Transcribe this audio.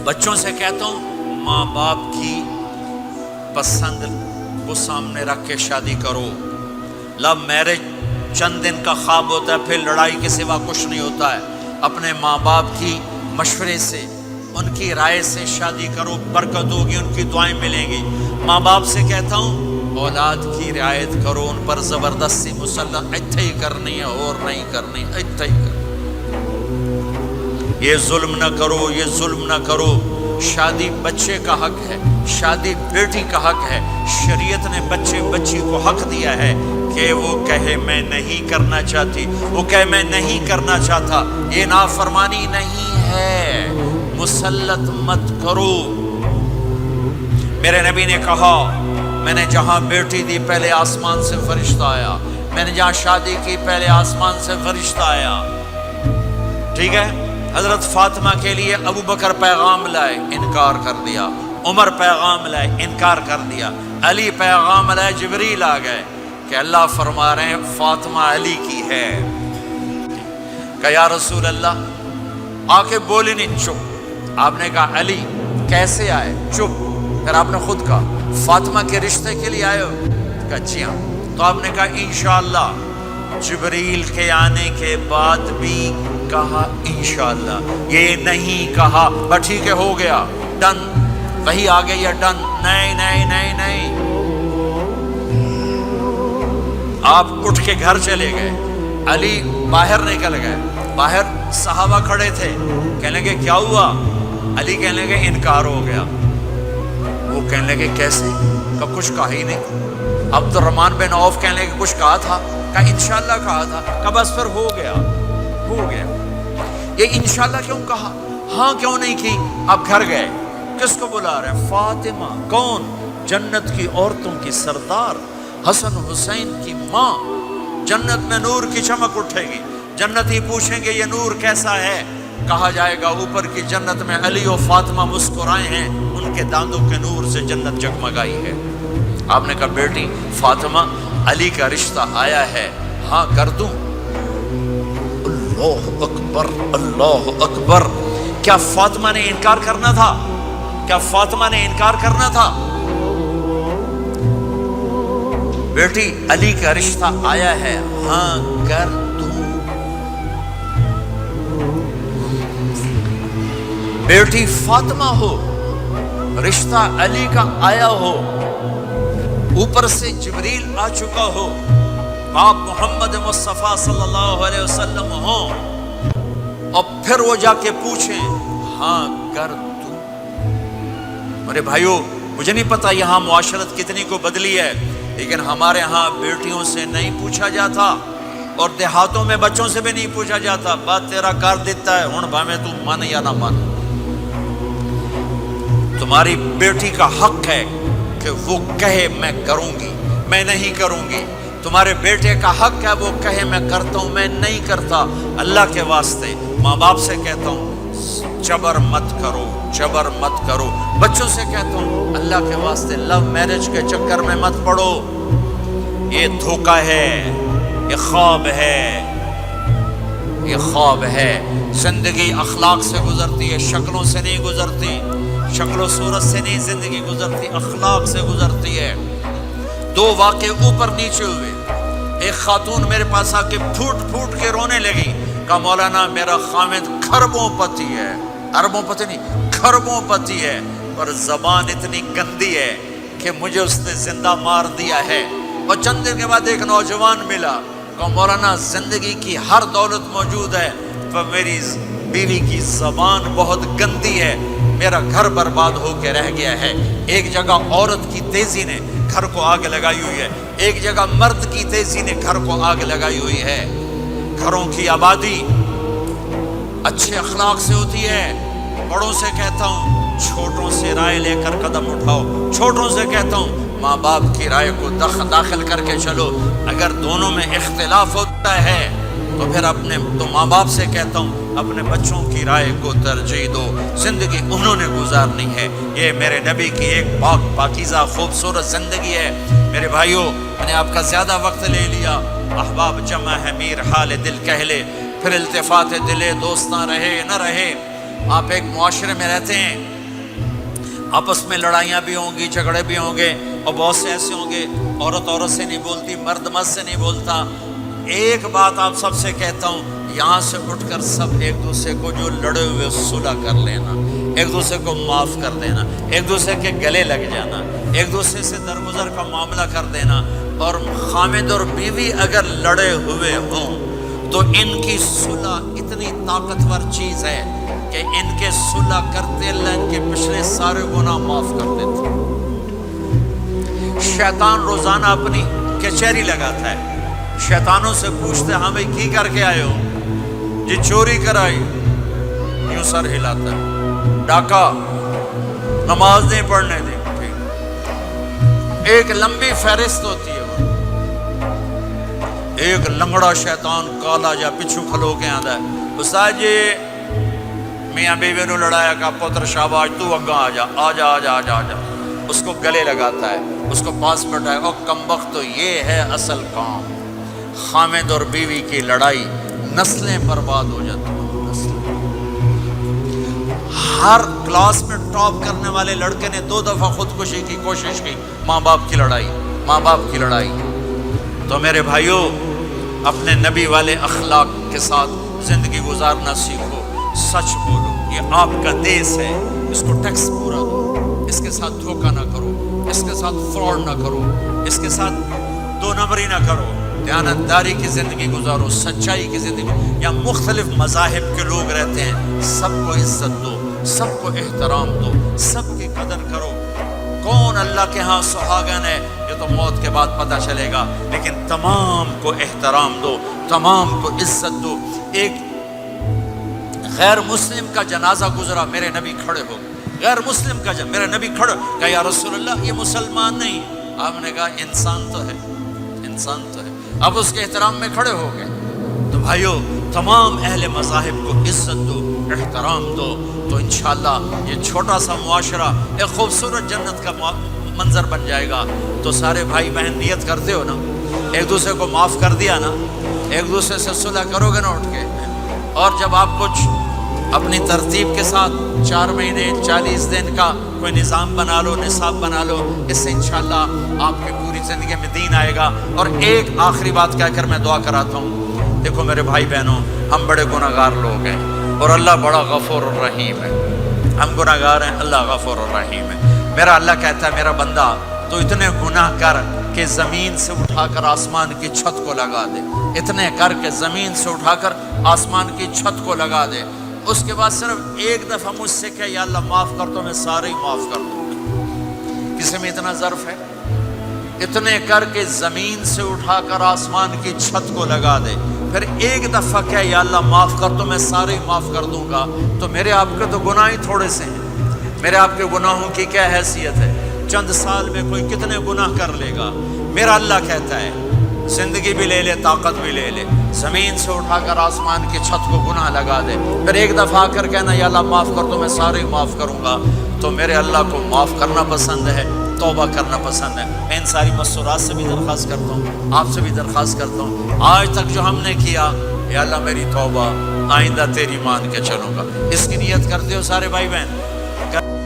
بچوں سے کہتا ہوں ماں باپ کی پسند کو سامنے رکھ کے شادی کرو. لو میرج چند دن کا خواب ہوتا ہے، پھر لڑائی کے سوا کچھ نہیں ہوتا ہے. اپنے ماں باپ کی مشورے سے، ان کی رائے سے شادی کرو، برکت ہوگی، ان کی دعائیں ملیں گی. ماں باپ سے کہتا ہوں اولاد کی رعایت کرو، ان پر زبردستی مسلط اتھے ہی کرنی ہے اور نہیں کرنی، اتھے ہی کرنی. یہ ظلم نہ کرو، یہ ظلم نہ کرو. شادی بچے کا حق ہے، شادی بیٹی کا حق ہے. شریعت نے بچی کو حق دیا ہے کہ وہ کہے میں نہیں کرنا چاہتی، وہ کہے میں نہیں کرنا چاہتا. یہ نافرمانی نہیں ہے، مسلط مت کرو. میرے نبی نے کہا میں نے جہاں بیٹی دی پہلے آسمان سے فرشتہ آیا، میں نے جہاں شادی کی پہلے آسمان سے فرشتہ آیا. ٹھیک ہے. حضرت فاطمہ کے لیے ابو بکر پیغام لائے، انکار کر دیا. عمر پیغام لائے، انکار کر دیا. علی پیغام لائے، جبریل آ گئے کہ اللہ فرما رہے ہیں فاطمہ علی کی ہے. کہ یا رسول اللہ، آ کے بولے نہیں، چپ. آپ نے کہا علی کیسے آئے؟ چپ. پھر آپ نے خود کہا فاطمہ کے رشتے کے لیے آئے ہو؟ کہا جی ہاں. تو آپ نے کہا انشاءاللہ. جبریل کے آنے کے بعد بھی کہا انشاءاللہ، یہ نہیں کہا بس ٹھیک ہے ہو گیا ڈن، وہی آ گئی ہے ڈن. نہیں نہیں نہیں نہیں. آپ اٹھ کے گھر چلے گئے، علی باہر نکل گئے. باہر صحابہ کھڑے تھے، کہنے لگے کیا ہوا؟ علی کہنے لگے انکار ہو گیا. وہ کہنے لگے کیسے؟ کہ کچھ کہا ہی نہیں. عبد الرحمن بن عوف کہنے لگے کچھ کہا تھا؟ کہا انشاءاللہ کہا تھا. کہ بس پھر ہو گیا ہو گیا. یہ انشاءاللہ کیوں کہا؟ ہاں کیوں نہیں کی؟ اب گھر گئے، کس کو بلا رہے ہیں؟ فاطمہ. کون؟ جنت کی عورتوں کی سردار، حسن حسین کی ماں. جنت میں نور کی چمک اٹھے گی. جنتی پوچھیں گے یہ نور کیسا ہے؟ کہا جائے گا اوپر کی جنت میں علی و فاطمہ مسکرائے ہیں، ان کے داندوں کے نور سے جنت جگمگائی ہے. آپ نے کہا بیٹی فاطمہ علی کا رشتہ آیا ہے، ہاں کر دوں؟ اللہ اکبر اللہ اکبر. کیا فاطمہ نے انکار کرنا تھا؟ کیا فاطمہ نے انکار کرنا تھا؟ بیٹی علی کا رشتہ آیا ہے، ہاں کر دوں. بیٹی فاطمہ ہو، رشتہ علی کا آیا ہو، اوپر سے جبریل آ چکا ہو، آپ محمد مصطفیٰ صلی اللہ علیہ وسلم ہوں، اور پھر وہ جا کے پوچھیں ہاں کر دوں. میرے بھائیو، مجھے نہیں پتا یہاں معاشرت کتنی کو بدلی ہے، لیکن ہمارے ہاں بیٹیوں سے نہیں پوچھا جاتا، اور دیہاتوں میں بچوں سے بھی نہیں پوچھا جاتا. بات تیرا کر دیتا ہے ہن بھاویں تو من یا نہ من. تمہاری بیٹی کا حق ہے کہ وہ کہے میں کروں گی، میں نہیں کروں گی. تمہارے بیٹے کا حق ہے وہ کہے میں کرتا ہوں، میں نہیں کرتا. اللہ کے واسطے ماں باپ سے کہتا ہوں جبر مت کرو، جبر مت کرو. بچوں سے کہتا ہوں اللہ کے واسطے لو میرج کے چکر میں مت پڑو. یہ دھوکہ ہے، یہ خواب ہے، یہ خواب ہے. زندگی اخلاق سے گزرتی ہے، شکلوں سے نہیں گزرتی. شکل و صورت سے نہیں زندگی گزرتی، اخلاق سے گزرتی ہے. دو واقعے اوپر نیچے ہوئے. ایک خاتون میرے پاس آ کے پھوٹ پھوٹ کے رونے لگی. کہا مولانا میرا خامد کھربوں پتی ہے، اربوں پتی نہیں، کھربوں پتی ہے، پر زبان اتنی گندی ہے کہ مجھے اس نے زندہ مار دیا ہے. اور چند دن کے بعد ایک نوجوان ملا. کہا مولانا زندگی کی ہر دولت موجود ہے، پر میری بیوی کی زبان بہت گندی ہے، میرا گھر برباد ہو کے رہ گیا ہے. ایک جگہ عورت کی تیزی نے گھر کو آگ لگائی ہوئی ہے، ایک جگہ مرد کی تیزی نے گھر کو آگ لگائی ہوئی ہے. گھروں کی آبادی اچھے اخلاق سے ہوتی ہے. بڑوں سے کہتا ہوں چھوٹوں سے رائے لے کر قدم اٹھاؤ. چھوٹوں سے کہتا ہوں ماں باپ کی رائے کو داخل کر کے چلو. اگر دونوں میں اختلاف ہوتا ہے تو پھر تو ماں باپ سے کہتا ہوں اپنے بچوں کی رائے کو ترجیح دو. زندگی انہوں نے گزارنی ہے. یہ میرے نبی کی ایک پاکیزہ خوبصورت زندگی ہے. میرے بھائیوں، میں نے آپ کا زیادہ وقت لے لیا. احباب جمع ہے میر حال دل کہہ لے، پھر التفات دلے دوست نہ رہے نہ رہے. آپ ایک معاشرے میں رہتے ہیں آپس میں لڑائیاں بھی ہوں گی، جھگڑے بھی ہوں گے، اور بہت سے ایسے ہوں گے عورت عورت سے نہیں بولتی، مرد مرد سے نہیں بولتا۔ ایک بات آپ سب سے کہتا ہوں، یہاں سے اٹھ کر سب ایک دوسرے کو جو لڑے ہوئے صلح کر لینا، ایک دوسرے کو معاف کر دینا، ایک دوسرے کے گلے لگ جانا، ایک دوسرے سے درگزر کا معاملہ کر دینا۔ اور خامد اور بیوی اگر لڑے ہوئے ہوں تو ان کی صلح اتنی طاقتور چیز ہے کہ ان کے صلح کرتے اللہ ان کے پچھلے سارے گناہ معاف کر دیتے۔ شیطان روزانہ اپنی کچہری لگاتا ہے، شیطانوں سے پوچھتے ہاں بھائی کی کر کے آئے ہو؟ جی چوری کرائی، یوں سر ہلاتا ہے، ڈاکہ، نماز نہیں پڑھنے دی، ایک لمبی فہرست ہوتی ہے۔ ایک لنگڑا شیطان کالا جا پچھو کھلو کے آندا ہے، استاد جی میاں بیوی نو لڑایا کا پتر شاباش تو اگاں آ جا آ جا آ جا آ جا آ جا، اس کو گلے لگاتا ہے، اس کو پاس بٹھائے، اور کمبخت تو یہ ہے اصل کام۔ خامد اور بیوی کی لڑائی نسلیں برباد ہو جاتی ہیں، نسلیں۔ ہر کلاس میں ٹاپ کرنے والے لڑکے نے 2 دفعہ خودکشی کی کوشش کی، ماں باپ کی لڑائی، ماں باپ کی لڑائی۔ تو میرے بھائیوں، اپنے نبی والے اخلاق کے ساتھ زندگی گزارنا سیکھو، سچ بولو، یہ آپ کا دیس ہے، اس کو ٹیکس پورا دو، اس کے ساتھ دھوکہ نہ کرو، اس کے ساتھ فراڈ نہ کرو، اس کے ساتھ 2 نمبری نہ کرو، دیانتداری کی زندگی گزارو، سچائی کی زندگی۔ یا مختلف مذاہب کے لوگ رہتے ہیں، سب کو عزت دو، سب کو احترام دو، سب کی قدر کرو۔ کون اللہ کے ہاں سہاگن ہے یہ تو موت کے بعد پتہ چلے گا، لیکن تمام کو احترام دو، تمام کو عزت دو۔ ایک غیر مسلم کا جنازہ گزرا، میرے نبی کھڑے ہو گئے، غیر مسلم کا میرے نبی کھڑے، کہا یا رسول اللہ یہ مسلمان نہیں، آپ نے کہا انسان تو ہے، انسان تو ہے، اب اس کے احترام میں کھڑے ہو گئے۔ تو بھائیو، تمام اہل مذاہب کو عزت دو، احترام دو، تو انشاءاللہ یہ چھوٹا سا معاشرہ ایک خوبصورت جنت کا منظر بن جائے گا۔ تو سارے بھائی بہن نیت کرتے ہو نا، ایک دوسرے کو معاف کر دیا نا، ایک دوسرے سے صلح کرو گے نا اٹھ کے، اور جب آپ کچھ اپنی ترتیب کے ساتھ 4 مہینے 40 دن کا کوئی نظام بنا لو، نصاب بنا لو، اس سے انشاءاللہ آپ کی پوری زندگی میں دین آئے گا۔ اور ایک آخری بات کہہ کر میں دعا کراتا ہوں، دیکھو میرے بھائی بہنوں، ہم بڑے گناہ گار لوگ ہیں اور اللہ بڑا غفور الرحیم ہے، ہم گناہ گار ہیں، اللہ غفور الرحیم ہے۔ میرا اللہ کہتا ہے میرا بندہ تو اتنے گناہ کر کہ زمین سے اٹھا کر آسمان کی چھت کو لگا دے، اتنے کر کے زمین سے اٹھا کر آسمان کی چھت کو لگا دے، اس کے بعد صرف ایک دفعہ مجھ سے کہ یا اللہ معاف کر تو میں سارے ہی معاف کر دوں۔ کسی میں اتنا ظرف ہے؟ اتنے کر کے زمین سے اٹھا کر آسمان کی چھت کو لگا دے، پھر ایک دفعہ کہ یا اللہ معاف کر تو میں سارے ہی معاف کر دوں گا۔ تو میرے آپ کے تو گناہ ہی تھوڑے سے ہیں، میرے آپ کے گناہوں کی کیا حیثیت ہے؟ چند سال میں کوئی کتنے گناہ کر لے گا۔ میرا اللہ کہتا ہے زندگی بھی لے لے، طاقت بھی لے لے، زمین سے اٹھا کر آسمان کی چھت کو گناہ لگا دے، پھر ایک دفعہ آ کر کہنا یا اللہ معاف کر تو میں سارے ہی معاف کروں گا۔ تو میرے اللہ کو معاف کرنا پسند ہے، توبہ کرنا پسند ہے۔ میں ان ساری مسورات سے بھی درخواست کرتا ہوں، آپ سے بھی درخواست کرتا ہوں، آج تک جو ہم نے کیا، یا اللہ میری توبہ، آئندہ تیری مان کے چلوں گا۔ اس کی نیت کرتے ہو سارے بھائی بہن؟